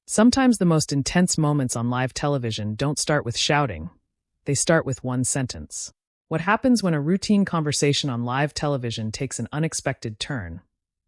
Sometimes the most intense moments on live television don't start with shouting. They start with one sentence. What happens when a routine conversation on live television takes an unexpected turn?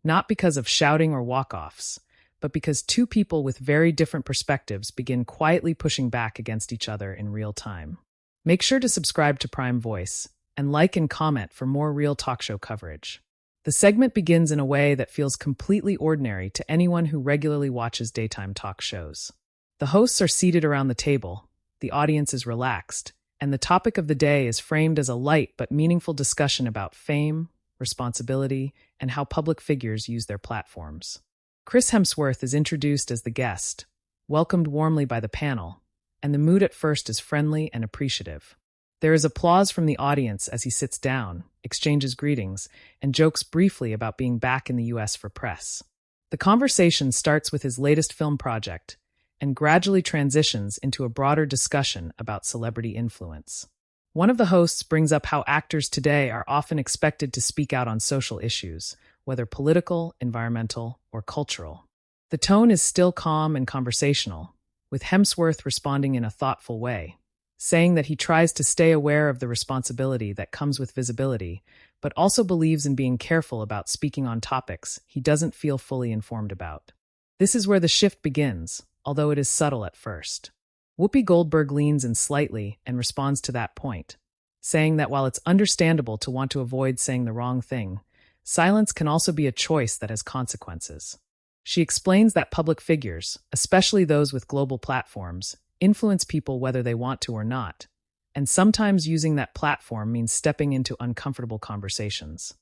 Not because of shouting or walk-offs, but because two people with very different perspectives begin quietly pushing back against each other in real time. Make sure to subscribe to Prime Voice and like and comment for more real talk show coverage. The segment begins in a way that feels completely ordinary to anyone who regularly watches daytime talk shows. The hosts are seated around the table, the audience is relaxed, and the topic of the day is framed as a light but meaningful discussion about fame, responsibility, and how public figures use their platforms. Chris Hemsworth is introduced as the guest, welcomed warmly by the panel, and the mood at first is friendly and appreciative. There is applause from the audience as he sits down, exchanges greetings, and jokes briefly about being back in the US for press. The conversation starts with his latest film project and gradually transitions into a broader discussion about celebrity influence. One of the hosts brings up how actors today are often expected to speak out on social issues, whether political, environmental, or cultural. The tone is still calm and conversational, with Hemsworth responding in a thoughtful way, saying that he tries to stay aware of the responsibility that comes with visibility, but also believes in being careful about speaking on topics he doesn't feel fully informed about. This is where the shift begins, although it is subtle at first. Whoopi Goldberg leans in slightly and responds to that point, saying that while it's understandable to want to avoid saying the wrong thing, silence can also be a choice that has consequences. She explains that public figures, especially those with global platforms, influence people whether they want to or not, and sometimes using that platform means stepping into uncomfortable conversations.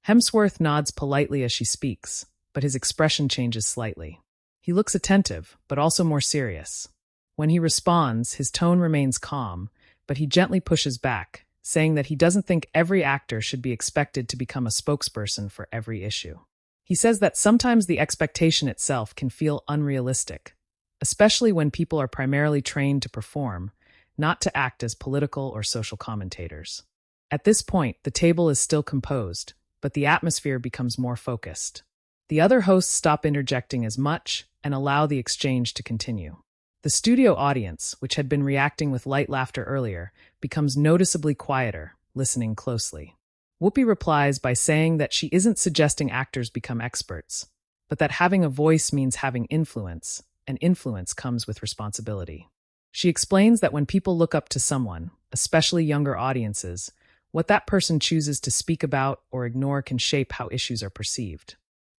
Hemsworth nods politely as she speaks, but his expression changes slightly. He looks attentive, but also more serious. When he responds, his tone remains calm, but he gently pushes back, saying that he doesn't think every actor should be expected to become a spokesperson for every issue. He says that sometimes the expectation itself can feel unrealistic, especially when people are primarily trained to perform, not to act as political or social commentators. At this point, the table is still composed, but the atmosphere becomes more focused. The other hosts stop interjecting as much and allow the exchange to continue. The studio audience, which had been reacting with light laughter earlier, becomes noticeably quieter, listening closely. Whoopi replies by saying that she isn't suggesting actors become experts, but that having a voice means having influence, and influence comes with responsibility. She explains that when people look up to someone, especially younger audiences, what that person chooses to speak about or ignore can shape how issues are perceived.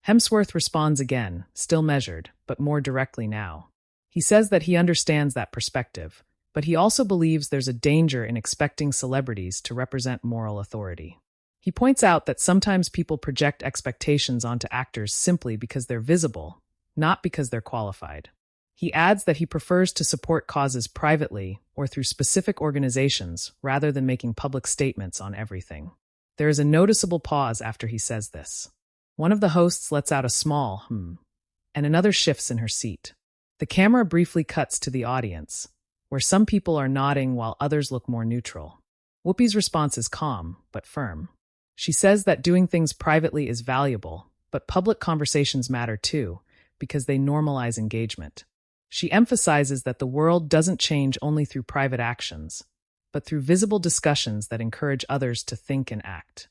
Hemsworth responds again, still measured, but more directly now. He says that he understands that perspective, but he also believes there's a danger in expecting celebrities to represent moral authority. He points out that sometimes people project expectations onto actors simply because they're visible, not because they're qualified. He adds that he prefers to support causes privately or through specific organizations rather than making public statements on everything. There is a noticeable pause after he says this. One of the hosts lets out a small and another shifts in her seat. The camera briefly cuts to the audience, where some people are nodding while others look more neutral. Whoopi's response is calm, but firm. She says that doing things privately is valuable, but public conversations matter too, because they normalize engagement. She emphasizes that the world doesn't change only through private actions, but through visible discussions that encourage others to think and act.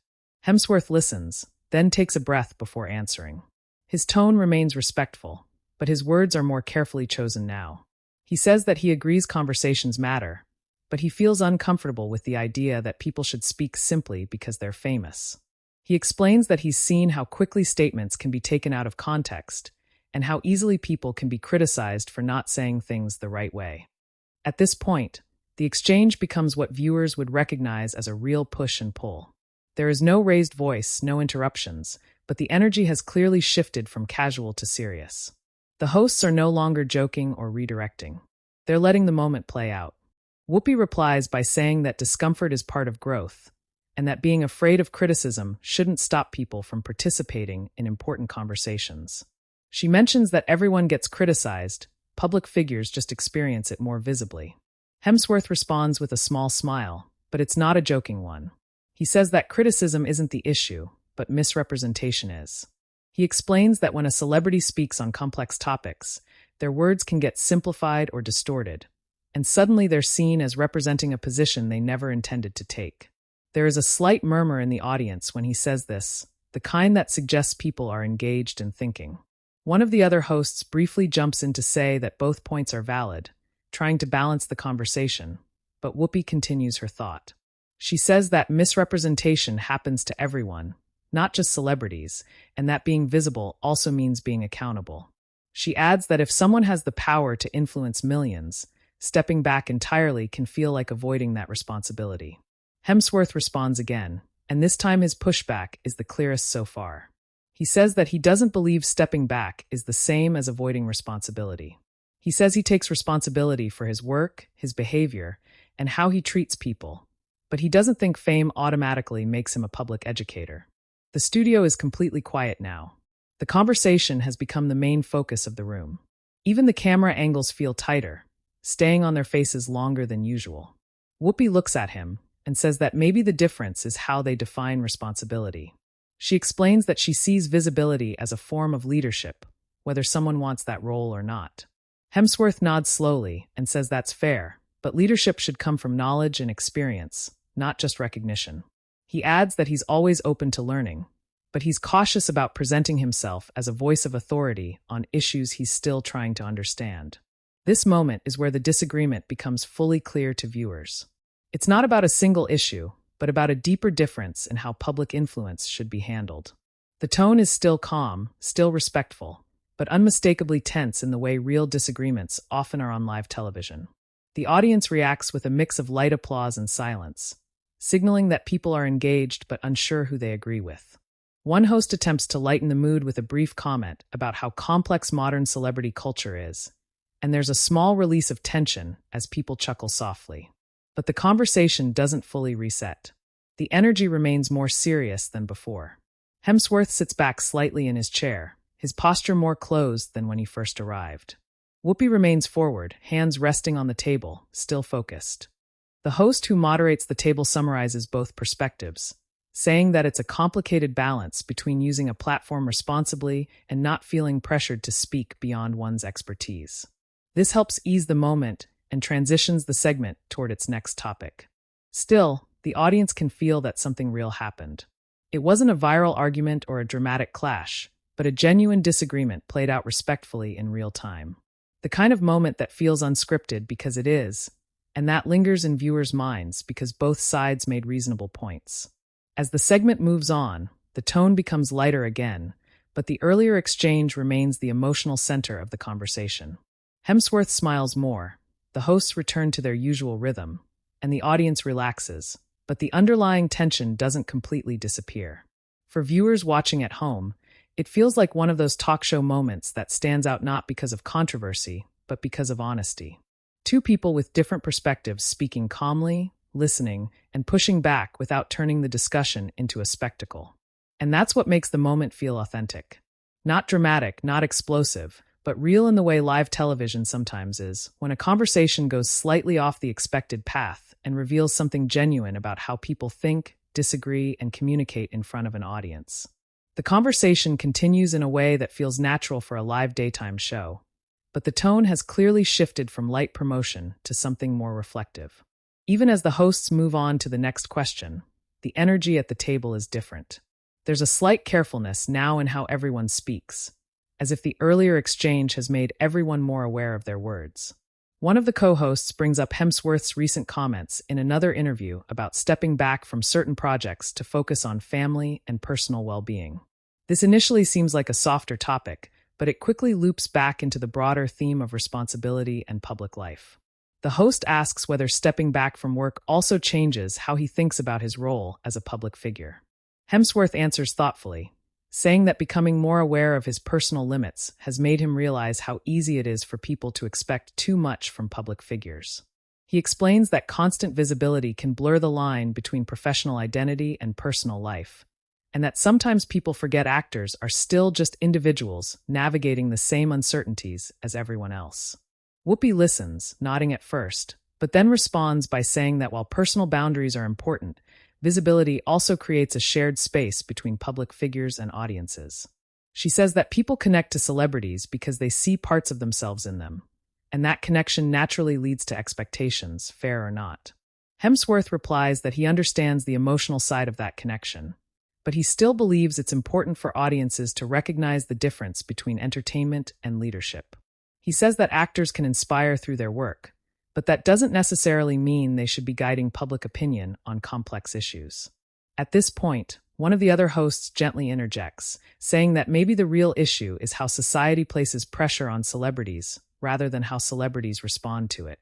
Hemsworth listens, then takes a breath before answering. His tone remains respectful, but his words are more carefully chosen now. He says that he agrees conversations matter, but he feels uncomfortable with the idea that people should speak simply because they're famous. He explains that he's seen how quickly statements can be taken out of context, and how easily people can be criticized for not saying things the right way. At this point, the exchange becomes what viewers would recognize as a real push and pull. There is no raised voice, no interruptions, but the energy has clearly shifted from casual to serious. The hosts are no longer joking or redirecting. They're letting the moment play out. Whoopi replies by saying that discomfort is part of growth, and that being afraid of criticism shouldn't stop people from participating in important conversations. She mentions that everyone gets criticized, public figures just experience it more visibly. Hemsworth responds with a small smile, but it's not a joking one. He says that criticism isn't the issue, but misrepresentation is. He explains that when a celebrity speaks on complex topics, Their words can get simplified or distorted, and suddenly they're seen as representing a position they never intended to take. There is a slight murmur in the audience when he says this, the kind that suggests people are engaged and thinking. One of the other hosts briefly jumps in to say that both points are valid, trying to balance the conversation, but Whoopi continues her thought. She says that misrepresentation happens to everyone, not just celebrities, and that being visible also means being accountable. She adds that if someone has the power to influence millions, stepping back entirely can feel like avoiding that responsibility. Hemsworth responds again, and this time his pushback is the clearest so far. He says that he doesn't believe stepping back is the same as avoiding responsibility. He says he takes responsibility for his work, his behavior, and how he treats people, but he doesn't think fame automatically makes him a public educator. The studio is completely quiet now. The conversation has become the main focus of the room. Even the camera angles feel tighter, staying on their faces longer than usual. Whoopi looks at him and says that maybe the difference is how they define responsibility. She explains that she sees visibility as a form of leadership, whether someone wants that role or not. Hemsworth nods slowly and says that's fair, but leadership should come from knowledge and experience, not just recognition. He adds that he's always open to learning, but he's cautious about presenting himself as a voice of authority on issues he's still trying to understand. This moment is where the disagreement becomes fully clear to viewers. It's not about a single issue, but about a deeper difference in how public influence should be handled. The tone is still calm, still respectful, but unmistakably tense in the way real disagreements often are on live television. The audience reacts with a mix of light applause and silence, signaling that people are engaged but unsure who they agree with. One host attempts to lighten the mood with a brief comment about how complex modern celebrity culture is, and there's a small release of tension as people chuckle softly. But the conversation doesn't fully reset. The energy remains more serious than before. Hemsworth sits back slightly in his chair, his posture more closed than when he first arrived. Whoopi remains forward, hands resting on the table, still focused. The host who moderates the table summarizes both perspectives, saying that it's a complicated balance between using a platform responsibly and not feeling pressured to speak beyond one's expertise. This helps ease the moment and transitions the segment toward its next topic. Still, the audience can feel that something real happened. It wasn't a viral argument or a dramatic clash, but a genuine disagreement played out respectfully in real time. The kind of moment that feels unscripted because it is, and that lingers in viewers' minds because both sides made reasonable points. As the segment moves on, the tone becomes lighter again, but the earlier exchange remains the emotional center of the conversation. Hemsworth smiles more, the hosts return to their usual rhythm, and the audience relaxes, but the underlying tension doesn't completely disappear. For viewers watching at home, it feels like one of those talk show moments that stands out not because of controversy, but because of honesty. Two people with different perspectives speaking calmly, listening, and pushing back without turning the discussion into a spectacle. And that's what makes the moment feel authentic. Not dramatic, not explosive, but real in the way live television sometimes is, when a conversation goes slightly off the expected path and reveals something genuine about how people think, disagree, and communicate in front of an audience. The conversation continues in a way that feels natural for a live daytime show, but the tone has clearly shifted from light promotion to something more reflective. Even as the hosts move on to the next question, the energy at the table is different. There's a slight carefulness now in how everyone speaks, as if the earlier exchange has made everyone more aware of their words. One of the co-hosts brings up Hemsworth's recent comments in another interview about stepping back from certain projects to focus on family and personal well-being. This initially seems like a softer topic, but it quickly loops back into the broader theme of responsibility and public life. The host asks whether stepping back from work also changes how he thinks about his role as a public figure. Hemsworth answers thoughtfully, saying that becoming more aware of his personal limits has made him realize how easy it is for people to expect too much from public figures. He explains that constant visibility can blur the line between professional identity and personal life, and that sometimes people forget actors are still just individuals navigating the same uncertainties as everyone else. Whoopi listens, nodding at first, but then responds by saying that while personal boundaries are important, visibility also creates a shared space between public figures and audiences. She says that people connect to celebrities because they see parts of themselves in them, and that connection naturally leads to expectations, fair or not. Hemsworth replies that he understands the emotional side of that connection, but he still believes it's important for audiences to recognize the difference between entertainment and leadership. He says that actors can inspire through their work, but that doesn't necessarily mean they should be guiding public opinion on complex issues. At this point, one of the other hosts gently interjects, saying that maybe the real issue is how society places pressure on celebrities rather than how celebrities respond to it.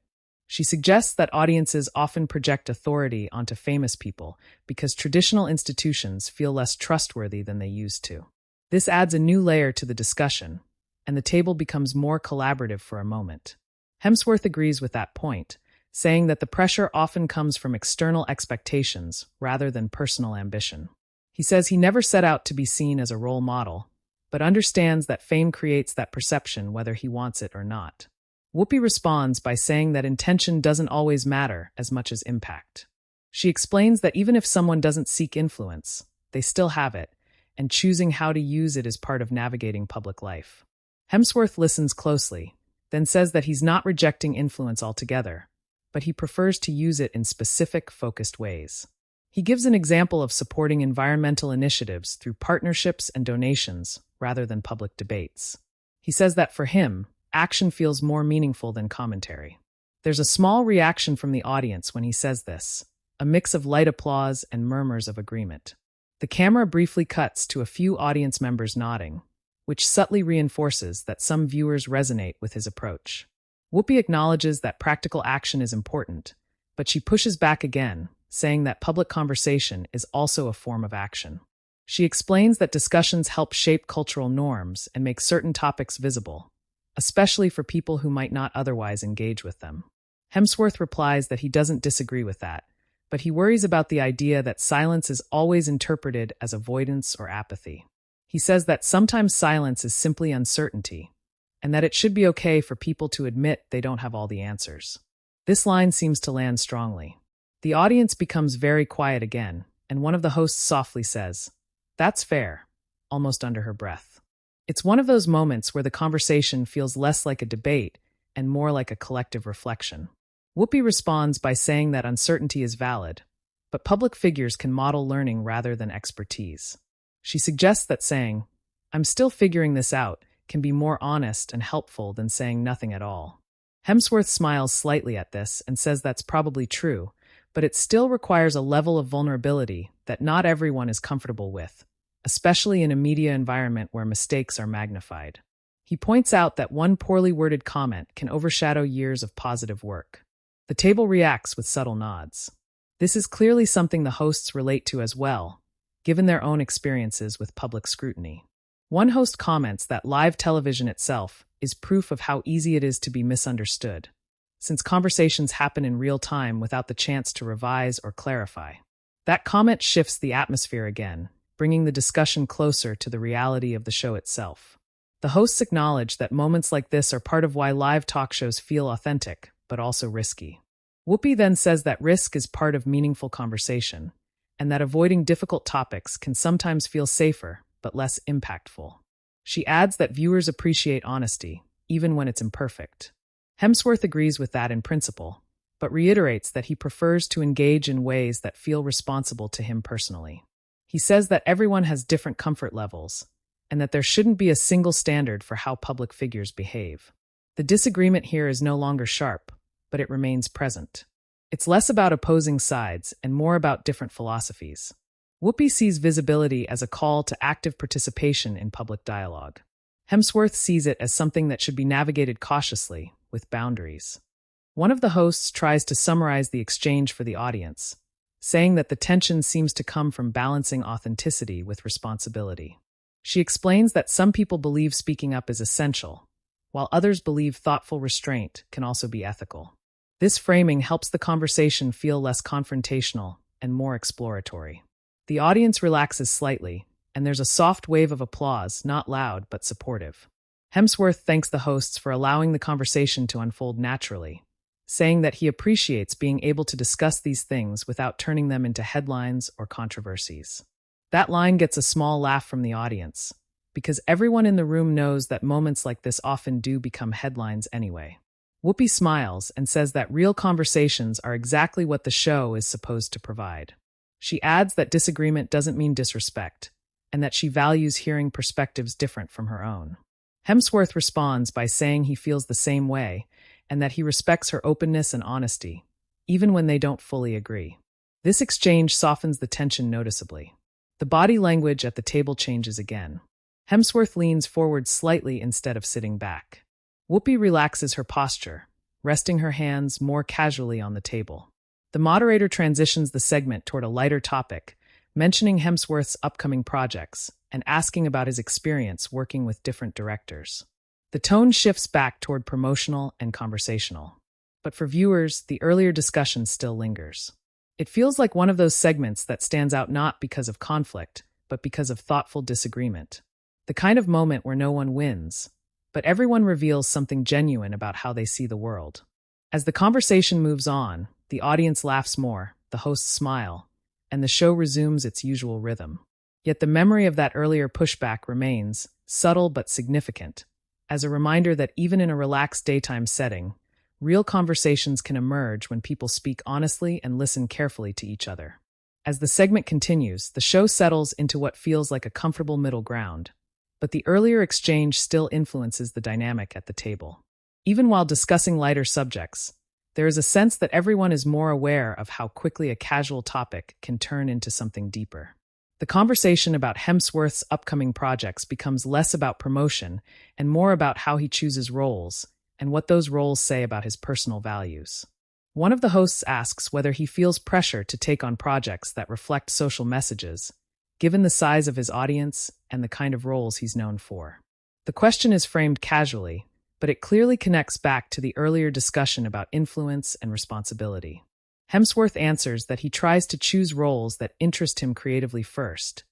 She suggests that audiences often project authority onto famous people because traditional institutions feel less trustworthy than they used to. This adds a new layer to the discussion, and the table becomes more collaborative for a moment. Hemsworth agrees with that point, saying that the pressure often comes from external expectations rather than personal ambition. He says he never set out to be seen as a role model, but understands that fame creates that perception whether he wants it or not. Whoopi responds by saying that intention doesn't always matter as much as impact. She explains that even if someone doesn't seek influence, they still have it, and choosing how to use it is part of navigating public life. Hemsworth listens closely, then says that he's not rejecting influence altogether, but he prefers to use it in specific, focused ways. He gives an example of supporting environmental initiatives through partnerships and donations rather than public debates. He says that for him, action feels more meaningful than commentary. There's a small reaction from the audience when he says this, a mix of light applause and murmurs of agreement. The camera briefly cuts to a few audience members nodding, which subtly reinforces that some viewers resonate with his approach. Whoopi acknowledges that practical action is important, but she pushes back again, saying that public conversation is also a form of action. She explains that discussions help shape cultural norms and make certain topics visible, especially for people who might not otherwise engage with them. Hemsworth replies that he doesn't disagree with that, but he worries about the idea that silence is always interpreted as avoidance or apathy. He says that sometimes silence is simply uncertainty, and that it should be okay for people to admit they don't have all the answers. This line seems to land strongly. The audience becomes very quiet again, and one of the hosts softly says, "That's fair," almost under her breath. It's one of those moments where the conversation feels less like a debate and more like a collective reflection. Whoopi responds by saying that uncertainty is valid, but public figures can model learning rather than expertise. She suggests that saying, "I'm still figuring this out," can be more honest and helpful than saying nothing at all. Hemsworth smiles slightly at this and says that's probably true, but it still requires a level of vulnerability that not everyone is comfortable with, especially in a media environment where mistakes are magnified. He points out that one poorly worded comment can overshadow years of positive work. The table reacts with subtle nods. This is clearly something the hosts relate to as well, given their own experiences with public scrutiny. One host comments that live television itself is proof of how easy it is to be misunderstood, since conversations happen in real time without the chance to revise or clarify. That comment shifts the atmosphere again, bringing the discussion closer to the reality of the show itself. The hosts acknowledge that moments like this are part of why live talk shows feel authentic, but also risky. Whoopi then says that risk is part of meaningful conversation, and that avoiding difficult topics can sometimes feel safer, but less impactful. She adds that viewers appreciate honesty, even when it's imperfect. Hemsworth agrees with that in principle, but reiterates that he prefers to engage in ways that feel responsible to him personally. He says that everyone has different comfort levels, and that there shouldn't be a single standard for how public figures behave. The disagreement here is no longer sharp, but it remains present. It's less about opposing sides and more about different philosophies. Whoopi sees visibility as a call to active participation in public dialogue. Hemsworth sees it as something that should be navigated cautiously, with boundaries. One of the hosts tries to summarize the exchange for the audience, saying that the tension seems to come from balancing authenticity with responsibility. She explains that some people believe speaking up is essential, while others believe thoughtful restraint can also be ethical. This framing helps the conversation feel less confrontational and more exploratory. The audience relaxes slightly, and there's a soft wave of applause, not loud but supportive. Hemsworth thanks the hosts for allowing the conversation to unfold naturally, saying that he appreciates being able to discuss these things without turning them into headlines or controversies. That line gets a small laugh from the audience, because everyone in the room knows that moments like this often do become headlines anyway. Whoopi smiles and says that real conversations are exactly what the show is supposed to provide. She adds that disagreement doesn't mean disrespect, and that she values hearing perspectives different from her own. Hemsworth responds by saying he feels the same way, and that he respects her openness and honesty, even when they don't fully agree. This exchange softens the tension noticeably. The body language at the table changes again. Hemsworth leans forward slightly instead of sitting back. Whoopi relaxes her posture, resting her hands more casually on the table. The moderator transitions the segment toward a lighter topic, mentioning Hemsworth's upcoming projects and asking about his experience working with different directors. The tone shifts back toward promotional and conversational. But for viewers, the earlier discussion still lingers. It feels like one of those segments that stands out not because of conflict, but because of thoughtful disagreement. The kind of moment where no one wins, but everyone reveals something genuine about how they see the world. As the conversation moves on, the audience laughs more, the hosts smile, and the show resumes its usual rhythm. Yet the memory of that earlier pushback remains, subtle but significant, as a reminder that even in a relaxed daytime setting, real conversations can emerge when people speak honestly and listen carefully to each other. As the segment continues, the show settles into what feels like a comfortable middle ground, but the earlier exchange still influences the dynamic at the table. Even while discussing lighter subjects, there is a sense that everyone is more aware of how quickly a casual topic can turn into something deeper. The conversation about Hemsworth's upcoming projects becomes less about promotion and more about how he chooses roles and what those roles say about his personal values. One of the hosts asks whether he feels pressure to take on projects that reflect social messages, given the size of his audience and the kind of roles he's known for. The question is framed casually, but it clearly connects back to the earlier discussion about influence and responsibility. Hemsworth answers that he tries to choose roles that interest him creatively first,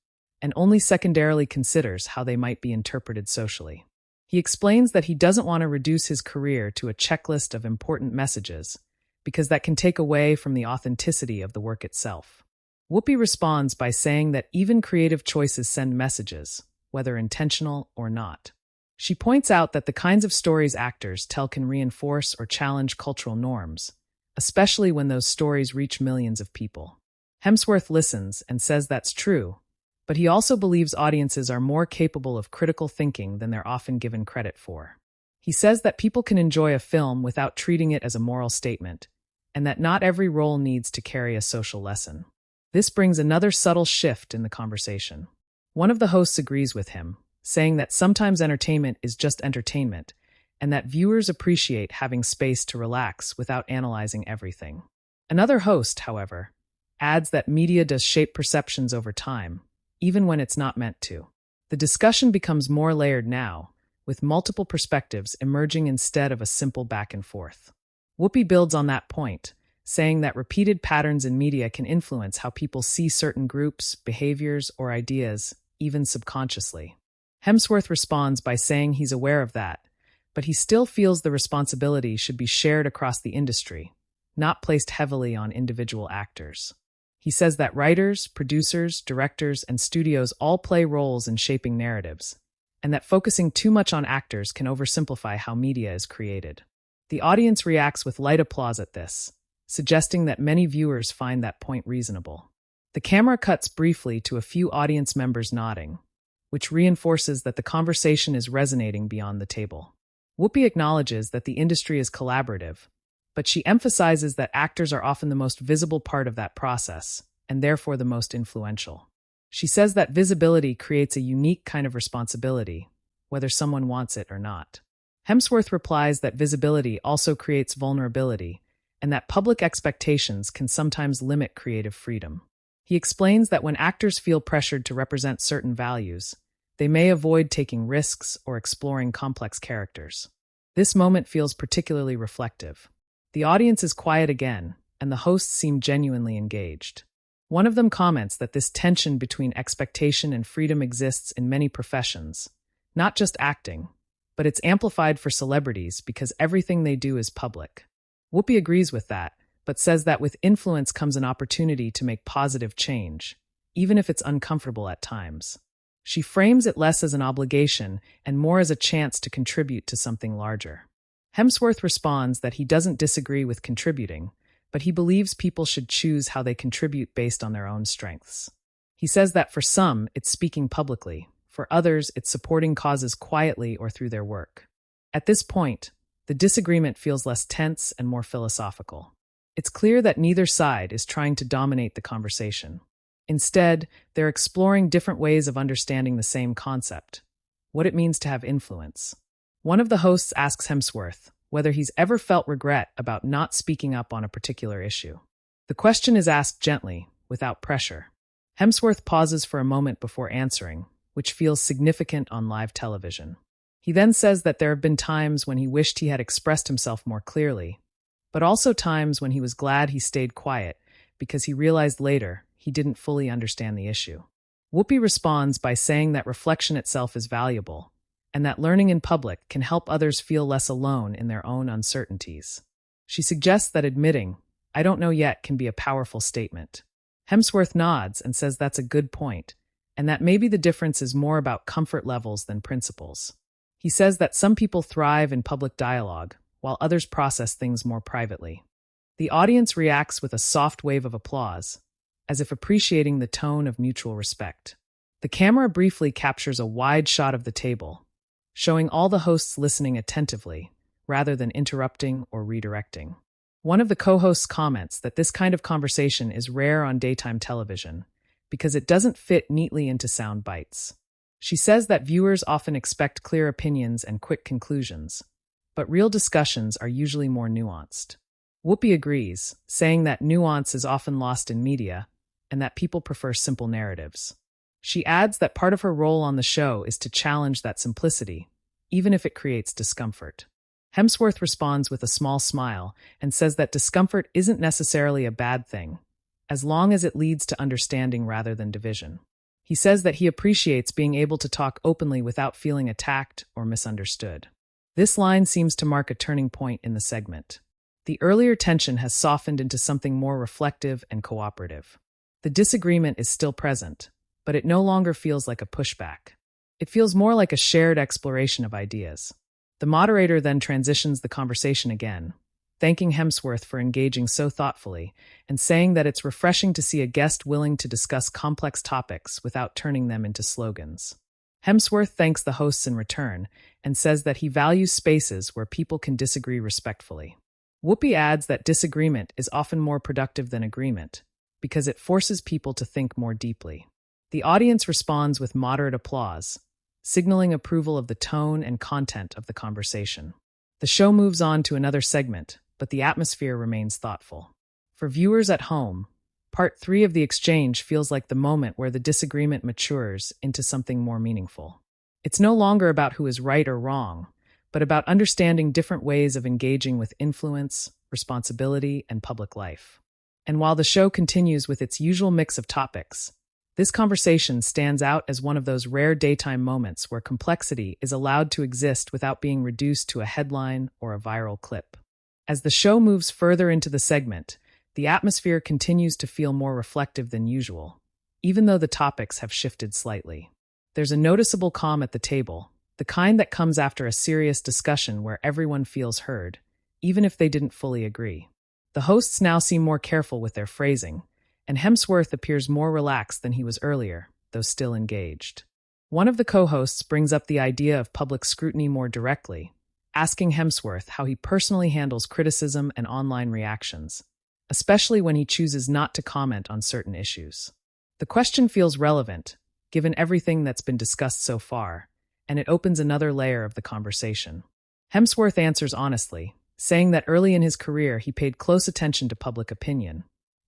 and only secondarily considers how they might be interpreted socially. He explains that he doesn't want to reduce his career to a checklist of important messages, because that can take away from the authenticity of the work itself. Whoopi responds by saying that even creative choices send messages, whether intentional or not. She points out that the kinds of stories actors tell can reinforce or challenge cultural norms, especially when those stories reach millions of people. Hemsworth listens and says that's true, but he also believes audiences are more capable of critical thinking than they're often given credit for. He says that people can enjoy a film without treating it as a moral statement, and that not every role needs to carry a social lesson. This brings another subtle shift in the conversation. One of the hosts agrees with him, saying that sometimes entertainment is just entertainment, and that viewers appreciate having space to relax without analyzing everything. Another host, however, adds that media does shape perceptions over time, even when it's not meant to. The discussion becomes more layered now, with multiple perspectives emerging instead of a simple back and forth. Whoopi builds on that point, saying that repeated patterns in media can influence how people see certain groups, behaviors, or ideas, even subconsciously. Hemsworth responds by saying he's aware of that, but he still feels the responsibility should be shared across the industry, not placed heavily on individual actors. He says that writers, producers, directors, and studios all play roles in shaping narratives, and that focusing too much on actors can oversimplify how media is created. The audience reacts with light applause at this, suggesting that many viewers find that point reasonable. The camera cuts briefly to a few audience members nodding, which reinforces that the conversation is resonating beyond the table. Whoopi acknowledges that the industry is collaborative, but she emphasizes that actors are often the most visible part of that process, and therefore the most influential. She says that visibility creates a unique kind of responsibility, whether someone wants it or not. Hemsworth replies that visibility also creates vulnerability, and that public expectations can sometimes limit creative freedom. He explains that when actors feel pressured to represent certain values, they may avoid taking risks or exploring complex characters. This moment feels particularly reflective. The audience is quiet again, and the hosts seem genuinely engaged. One of them comments that this tension between expectation and freedom exists in many professions, not just acting, but it's amplified for celebrities because everything they do is public. Whoopi agrees with that, but says that with influence comes an opportunity to make positive change, even if it's uncomfortable at times. She frames it less as an obligation and more as a chance to contribute to something larger. Hemsworth responds that he doesn't disagree with contributing, but he believes people should choose how they contribute based on their own strengths. He says that for some, it's speaking publicly. For others, it's supporting causes quietly or through their work. At this point, the disagreement feels less tense and more philosophical. It's clear that neither side is trying to dominate the conversation. Instead, they're exploring different ways of understanding the same concept, what it means to have influence. One of the hosts asks Hemsworth whether he's ever felt regret about not speaking up on a particular issue. The question is asked gently, without pressure. Hemsworth pauses for a moment before answering, which feels significant on live television. He then says that there have been times when he wished he had expressed himself more clearly, but also times when he was glad he stayed quiet because he realized later he didn't fully understand the issue. Whoopi responds by saying that reflection itself is valuable, and that learning in public can help others feel less alone in their own uncertainties. She suggests that admitting, "I don't know yet," can be a powerful statement. Hemsworth nods and says that's a good point, and that maybe the difference is more about comfort levels than principles. He says that some people thrive in public dialogue, while others process things more privately. The audience reacts with a soft wave of applause, as if appreciating the tone of mutual respect. The camera briefly captures a wide shot of the table, showing all the hosts listening attentively, rather than interrupting or redirecting. One of the co-hosts comments that this kind of conversation is rare on daytime television, because it doesn't fit neatly into sound bites. She says that viewers often expect clear opinions and quick conclusions, but real discussions are usually more nuanced. Whoopi agrees, saying that nuance is often lost in media, and that people prefer simple narratives. She adds that part of her role on the show is to challenge that simplicity, even if it creates discomfort. Hemsworth responds with a small smile and says that discomfort isn't necessarily a bad thing, as long as it leads to understanding rather than division. He says that he appreciates being able to talk openly without feeling attacked or misunderstood. This line seems to mark a turning point in the segment. The earlier tension has softened into something more reflective and cooperative. The disagreement is still present, but it no longer feels like a pushback. It feels more like a shared exploration of ideas. The moderator then transitions the conversation again, thanking Hemsworth for engaging so thoughtfully and saying that it's refreshing to see a guest willing to discuss complex topics without turning them into slogans. Hemsworth thanks the hosts in return and says that he values spaces where people can disagree respectfully. Whoopi adds that disagreement is often more productive than agreement, because it forces people to think more deeply. The audience responds with moderate applause, signaling approval of the tone and content of the conversation. The show moves on to another segment, but the atmosphere remains thoughtful. For viewers at home, Part 3 of the exchange feels like the moment where the disagreement matures into something more meaningful. It's no longer about who is right or wrong, but about understanding different ways of engaging with influence, responsibility, and public life. And while the show continues with its usual mix of topics, this conversation stands out as one of those rare daytime moments where complexity is allowed to exist without being reduced to a headline or a viral clip. As the show moves further into the segment, the atmosphere continues to feel more reflective than usual, even though the topics have shifted slightly. There's a noticeable calm at the table, the kind that comes after a serious discussion where everyone feels heard, even if they didn't fully agree. The hosts now seem more careful with their phrasing, and Hemsworth appears more relaxed than he was earlier, though still engaged. One of the co-hosts brings up the idea of public scrutiny more directly, asking Hemsworth how he personally handles criticism and online reactions, especially when he chooses not to comment on certain issues. The question feels relevant, given everything that's been discussed so far, and it opens another layer of the conversation. Hemsworth answers honestly, saying that early in his career he paid close attention to public opinion,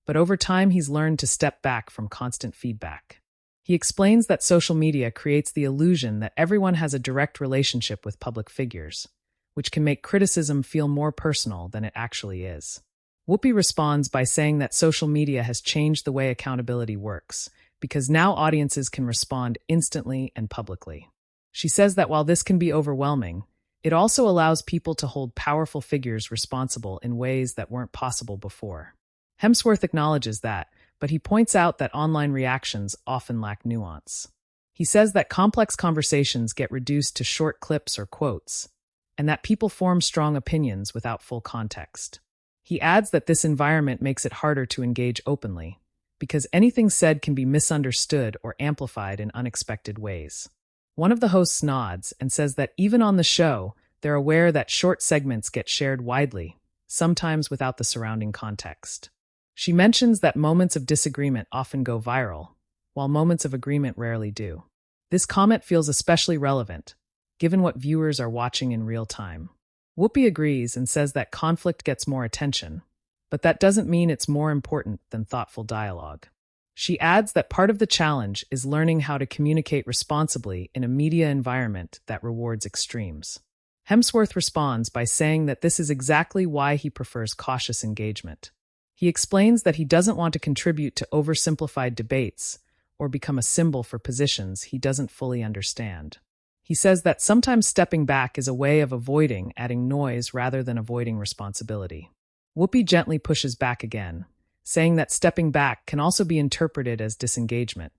but over time he's learned to step back from constant feedback. He explains that social media creates the illusion that everyone has a direct relationship with public figures, which can make criticism feel more personal than it actually is. Whoopi responds by saying that social media has changed the way accountability works, because now audiences can respond instantly and publicly. She says that while this can be overwhelming, it also allows people to hold powerful figures responsible in ways that weren't possible before. Hemsworth acknowledges that, but he points out that online reactions often lack nuance. He says that complex conversations get reduced to short clips or quotes, and that people form strong opinions without full context. He adds that this environment makes it harder to engage openly, because anything said can be misunderstood or amplified in unexpected ways. One of the hosts nods and says that even on the show, they're aware that short segments get shared widely, sometimes without the surrounding context. She mentions that moments of disagreement often go viral, while moments of agreement rarely do. This comment feels especially relevant, given what viewers are watching in real time. Whoopi agrees and says that conflict gets more attention, but that doesn't mean it's more important than thoughtful dialogue. She adds that part of the challenge is learning how to communicate responsibly in a media environment that rewards extremes. Hemsworth responds by saying that this is exactly why he prefers cautious engagement. He explains that he doesn't want to contribute to oversimplified debates or become a symbol for positions he doesn't fully understand. He says that sometimes stepping back is a way of avoiding adding noise rather than avoiding responsibility. Whoopi gently pushes back again, saying that stepping back can also be interpreted as disengagement,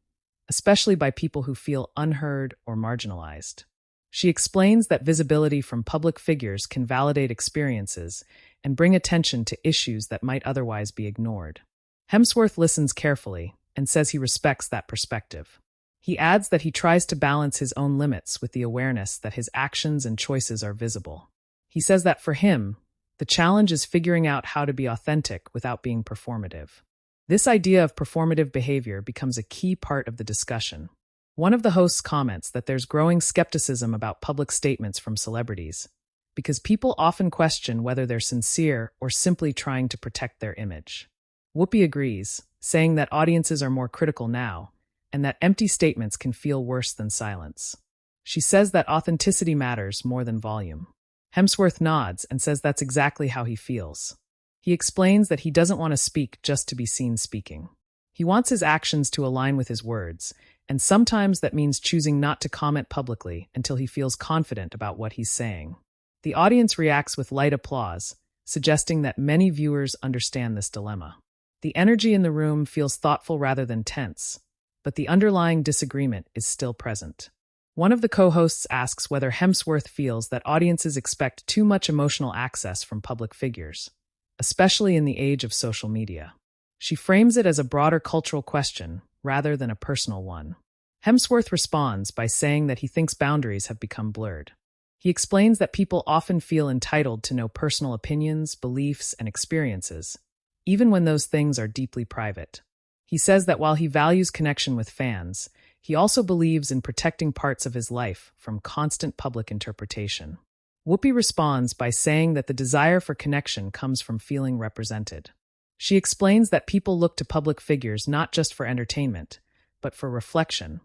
especially by people who feel unheard or marginalized. She explains that visibility from public figures can validate experiences and bring attention to issues that might otherwise be ignored. Hemsworth listens carefully and says he respects that perspective. He adds that he tries to balance his own limits with the awareness that his actions and choices are visible. He says that for him, the challenge is figuring out how to be authentic without being performative. This idea of performative behavior becomes a key part of the discussion. One of the hosts comments that there's growing skepticism about public statements from celebrities, because people often question whether they're sincere or simply trying to protect their image. Whoopi agrees, saying that audiences are more critical now, and that empty statements can feel worse than silence. She says that authenticity matters more than volume. Hemsworth nods and says that's exactly how he feels. He explains that he doesn't want to speak just to be seen speaking. He wants his actions to align with his words, and sometimes that means choosing not to comment publicly until he feels confident about what he's saying. The audience reacts with light applause, suggesting that many viewers understand this dilemma. The energy in the room feels thoughtful rather than tense, but the underlying disagreement is still present. One of the co-hosts asks whether Hemsworth feels that audiences expect too much emotional access from public figures, especially in the age of social media. She frames it as a broader cultural question rather than a personal one. Hemsworth responds by saying that he thinks boundaries have become blurred. He explains that people often feel entitled to know personal opinions, beliefs, and experiences, even when those things are deeply private. He says that while he values connection with fans, he also believes in protecting parts of his life from constant public interpretation. Whoopi responds by saying that the desire for connection comes from feeling represented. She explains that people look to public figures not just for entertainment, but for reflection,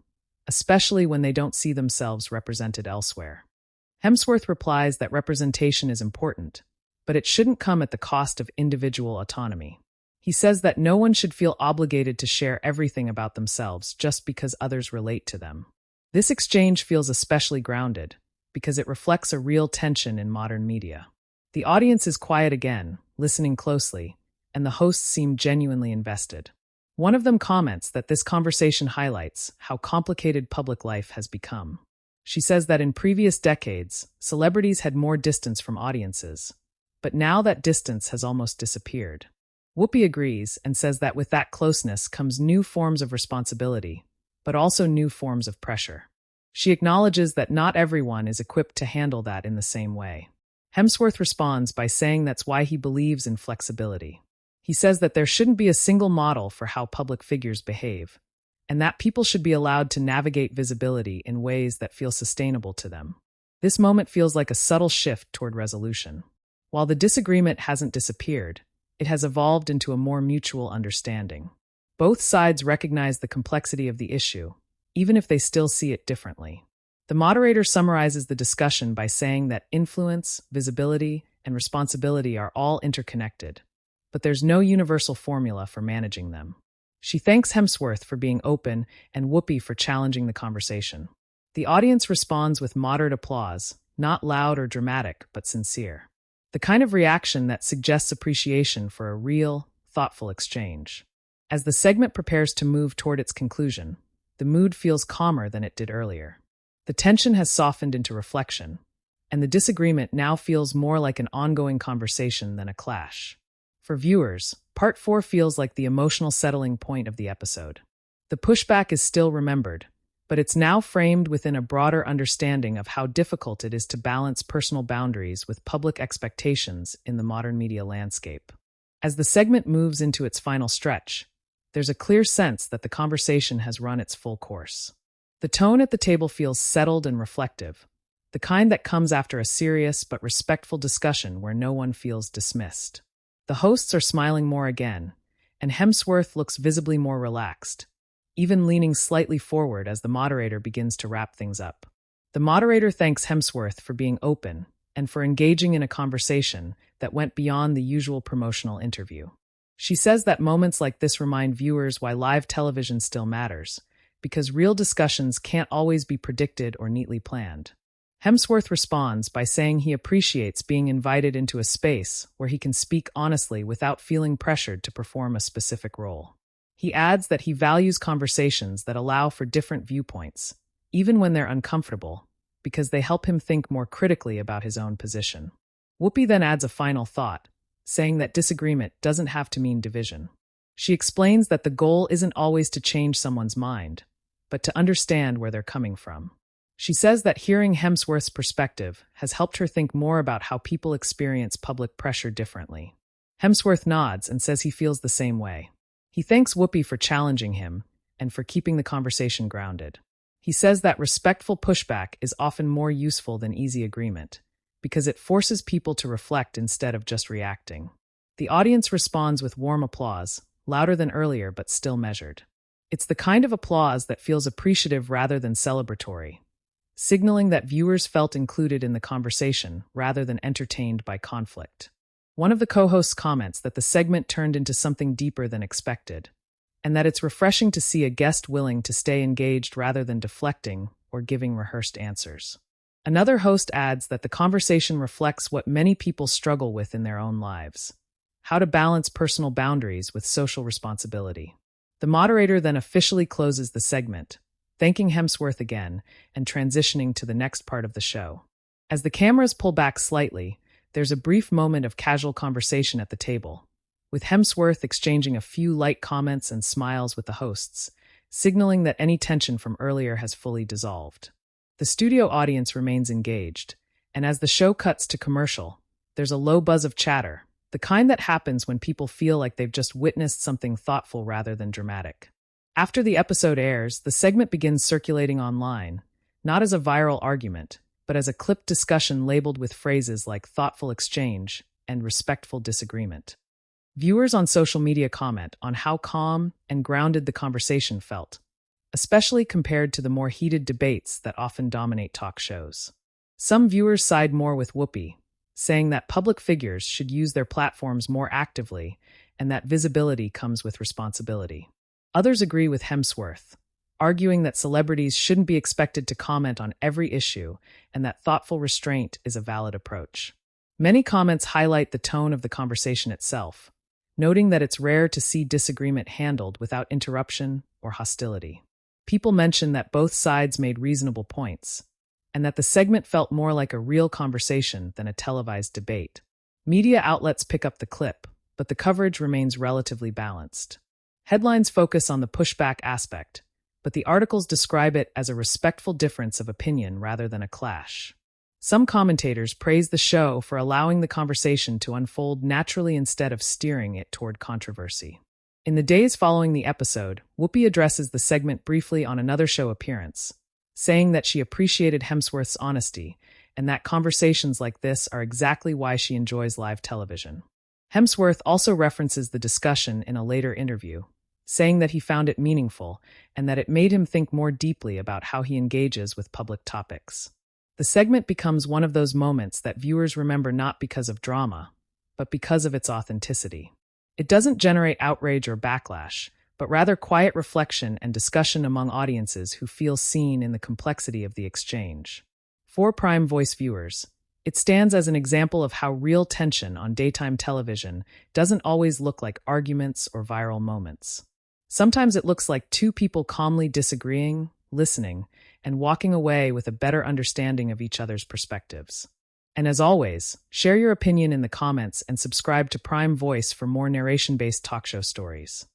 especially when they don't see themselves represented elsewhere. Hemsworth replies that representation is important, but it shouldn't come at the cost of individual autonomy. He says that no one should feel obligated to share everything about themselves just because others relate to them. This exchange feels especially grounded, because it reflects a real tension in modern media. The audience is quiet again, listening closely, and the hosts seem genuinely invested. One of them comments that this conversation highlights how complicated public life has become. She says that in previous decades, celebrities had more distance from audiences, but now that distance has almost disappeared. Whoopi agrees and says that with that closeness comes new forms of responsibility, but also new forms of pressure. She acknowledges that not everyone is equipped to handle that in the same way. Hemsworth responds by saying that's why he believes in flexibility. He says that there shouldn't be a single model for how public figures behave, and that people should be allowed to navigate visibility in ways that feel sustainable to them. This moment feels like a subtle shift toward resolution. While the disagreement hasn't disappeared, it has evolved into a more mutual understanding. Both sides recognize the complexity of the issue, even if they still see it differently. The moderator summarizes the discussion by saying that influence, visibility, and responsibility are all interconnected, but there's no universal formula for managing them. She thanks Hemsworth for being open and Whoopi for challenging the conversation. The audience responds with moderate applause, not loud or dramatic, but sincere. The kind of reaction that suggests appreciation for a real, thoughtful exchange. As the segment prepares to move toward its conclusion, the mood feels calmer than it did earlier. The tension has softened into reflection, and the disagreement now feels more like an ongoing conversation than a clash. For viewers, Part 4 feels like the emotional settling point of the episode. The pushback is still remembered, but it's now framed within a broader understanding of how difficult it is to balance personal boundaries with public expectations in the modern media landscape. As the segment moves into its final stretch, there's a clear sense that the conversation has run its full course. The tone at the table feels settled and reflective, the kind that comes after a serious but respectful discussion where no one feels dismissed. The hosts are smiling more again, and Hemsworth looks visibly more relaxed, even leaning slightly forward as the moderator begins to wrap things up. The moderator thanks Hemsworth for being open and for engaging in a conversation that went beyond the usual promotional interview. She says that moments like this remind viewers why live television still matters, because real discussions can't always be predicted or neatly planned. Hemsworth responds by saying he appreciates being invited into a space where he can speak honestly without feeling pressured to perform a specific role. He adds that he values conversations that allow for different viewpoints, even when they're uncomfortable, because they help him think more critically about his own position. Whoopi then adds a final thought, saying that disagreement doesn't have to mean division. She explains that the goal isn't always to change someone's mind, but to understand where they're coming from. She says that hearing Hemsworth's perspective has helped her think more about how people experience public pressure differently. Hemsworth nods and says he feels the same way. He thanks Whoopi for challenging him and for keeping the conversation grounded. He says that respectful pushback is often more useful than easy agreement, because it forces people to reflect instead of just reacting. The audience responds with warm applause, louder than earlier but still measured. It's the kind of applause that feels appreciative rather than celebratory, signaling that viewers felt included in the conversation rather than entertained by conflict. One of the co-hosts comments that the segment turned into something deeper than expected, and that it's refreshing to see a guest willing to stay engaged rather than deflecting or giving rehearsed answers. Another host adds that the conversation reflects what many people struggle with in their own lives: how to balance personal boundaries with social responsibility. The moderator then officially closes the segment, thanking Hemsworth again and transitioning to the next part of the show. As the cameras pull back slightly, there's a brief moment of casual conversation at the table, with Hemsworth exchanging a few light comments and smiles with the hosts, signaling that any tension from earlier has fully dissolved. The studio audience remains engaged, and as the show cuts to commercial, there's a low buzz of chatter, the kind that happens when people feel like they've just witnessed something thoughtful rather than dramatic. After the episode airs, the segment begins circulating online, not as a viral argument, but as a clipped discussion labeled with phrases like thoughtful exchange and respectful disagreement. Viewers on social media comment on how calm and grounded the conversation felt, especially compared to the more heated debates that often dominate talk shows. Some viewers side more with Whoopi, saying that public figures should use their platforms more actively and that visibility comes with responsibility. Others agree with Hemsworth, arguing that celebrities shouldn't be expected to comment on every issue and that thoughtful restraint is a valid approach. Many comments highlight the tone of the conversation itself, noting that it's rare to see disagreement handled without interruption or hostility. People mention that both sides made reasonable points, and that the segment felt more like a real conversation than a televised debate. Media outlets pick up the clip, but the coverage remains relatively balanced. Headlines focus on the pushback aspect, but the articles describe it as a respectful difference of opinion rather than a clash. Some commentators praise the show for allowing the conversation to unfold naturally instead of steering it toward controversy. In the days following the episode, Whoopi addresses the segment briefly on another show appearance, saying that she appreciated Hemsworth's honesty and that conversations like this are exactly why she enjoys live television. Hemsworth also references the discussion in a later interview, saying that he found it meaningful and that it made him think more deeply about how he engages with public topics. The segment becomes one of those moments that viewers remember not because of drama, but because of its authenticity. It doesn't generate outrage or backlash, but rather quiet reflection and discussion among audiences who feel seen in the complexity of the exchange. For Prime Voice viewers, it stands as an example of how real tension on daytime television doesn't always look like arguments or viral moments. Sometimes it looks like two people calmly disagreeing, listening, and walking away with a better understanding of each other's perspectives. And as always, share your opinion in the comments and subscribe to Prime Voice for more narration-based talk show stories.